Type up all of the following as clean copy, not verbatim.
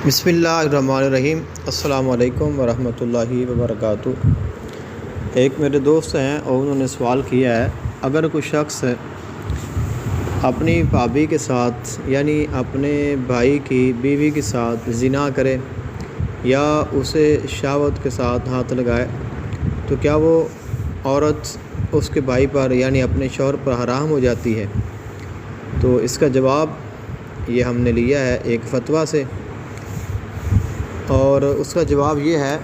بسم اللہ الرحمن الرحیم۔ السلام علیکم ورحمۃ اللہ وبرکاتہ۔ ایک میرے دوست ہیں اور انہوں نے سوال کیا ہے، اگر کوئی شخص اپنی بھابھی کے ساتھ یعنی اپنے بھائی کی بیوی کے ساتھ زنا کرے یا اسے شہوت کے ساتھ ہاتھ لگائے تو کیا وہ عورت اس کے بھائی پر یعنی اپنے شوہر پر حرام ہو جاتی ہے؟ تو اس کا جواب یہ ہم نے لیا ہے ایک فتویٰ سے، اور اس کا جواب یہ ہے،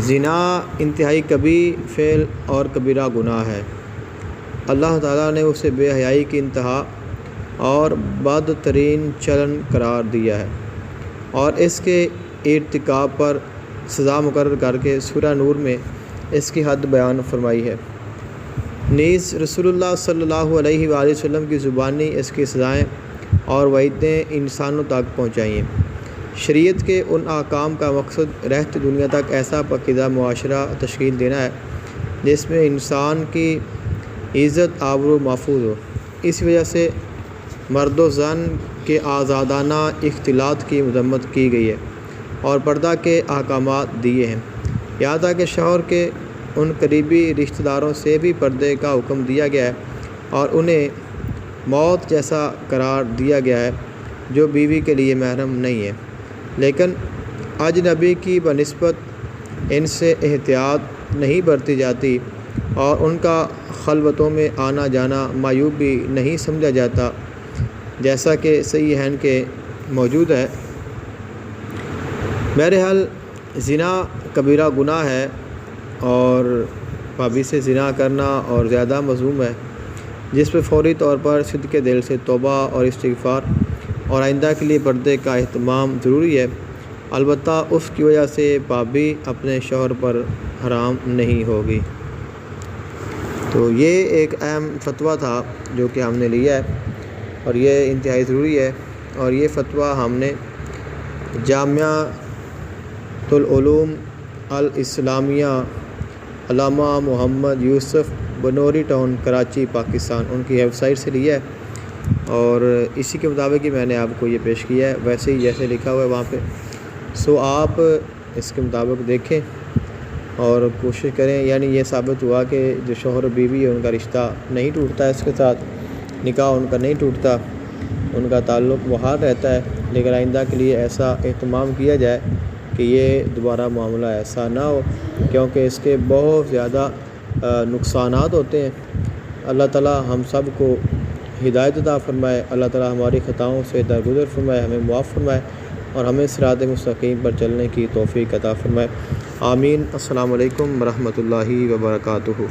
زنا انتہائی کبیرہ فعل اور کبیرہ گناہ ہے۔ اللہ تعالیٰ نے اسے بے حیائی کی انتہا اور بدترین چلن قرار دیا ہے اور اس کے ارتکاب پر سزا مقرر کر کے سورہ نور میں اس کی حد بیان فرمائی ہے۔ نیز رسول اللہ صلی اللہ علیہ وآلہ وسلم کی زبانی اس کی سزائیں اور وعیدیں انسانوں تک پہنچائی ہیں۔ شریعت کے ان احکام کا مقصد رہتی دنیا تک ایسا پاکیزہ معاشرہ تشکیل دینا ہے جس میں انسان کی عزت آبرو محفوظ ہو۔ اس وجہ سے مرد و زن کے آزادانہ اختلاط کی مذمت کی گئی ہے اور پردہ کے احکامات دیے ہیں۔ یہاں تک کہ شوہر کے ان قریبی رشتہ داروں سے بھی پردے کا حکم دیا گیا ہے اور انہیں موت جیسا قرار دیا گیا ہے جو بیوی کے لیے محرم نہیں ہے، لیکن اجنبی کی بنسبت ان سے احتیاط نہیں برتی جاتی اور ان کا خلوتوں میں آنا جانا معیوب بھی نہیں سمجھا جاتا، جیسا کہ صحیحین کے موجود ہے۔ بہرحال زنا کبیرہ گناہ ہے اور بھابھی سے زنا کرنا اور زیادہ مذموم ہے، جس پہ فوری طور پر صدق دل سے توبہ اور استغفار اور آئندہ کے لیے پردے کا اہتمام ضروری ہے۔ البتہ اس کی وجہ سے بھابھی اپنے شوہر پر حرام نہیں ہوگی۔ تو یہ ایک اہم فتویٰ تھا جو کہ ہم نے لیا ہے اور یہ انتہائی ضروری ہے، اور یہ فتویٰ ہم نے جامعہ العلوم الاسلامیہ علامہ محمد یوسف بنوری ٹاؤن کراچی پاکستان ان کی ویب سائٹ سے لیا ہے، اور اسی کے مطابق ہی میں نے آپ کو یہ پیش کیا ہے، ویسے ہی جیسے لکھا ہوا ہے وہاں پہ۔ سو آپ اس کے مطابق دیکھیں اور کوشش کریں، یعنی یہ ثابت ہوا کہ جو شوہر بیوی ہے ان کا رشتہ نہیں ٹوٹتا، اس کے ساتھ نکاح ان کا نہیں ٹوٹتا، ان کا تعلق بحال رہتا ہے، لیکن آئندہ کے لیے ایسا اہتمام کیا جائے کہ یہ دوبارہ معاملہ ایسا نہ ہو، کیونکہ اس کے بہت زیادہ نقصانات ہوتے ہیں۔ اللہ تعالیٰ ہم سب کو ہدایت عطا فرمائے، اللہ تعالیٰ ہماری خطاؤں سے درگزر فرمائے، ہمیں معاف فرمائے اور ہمیں صراط مستقیم پر چلنے کی توفیق عطا فرمائے۔ آمین۔ السلام علیکم ورحمۃ اللہ وبرکاتہ۔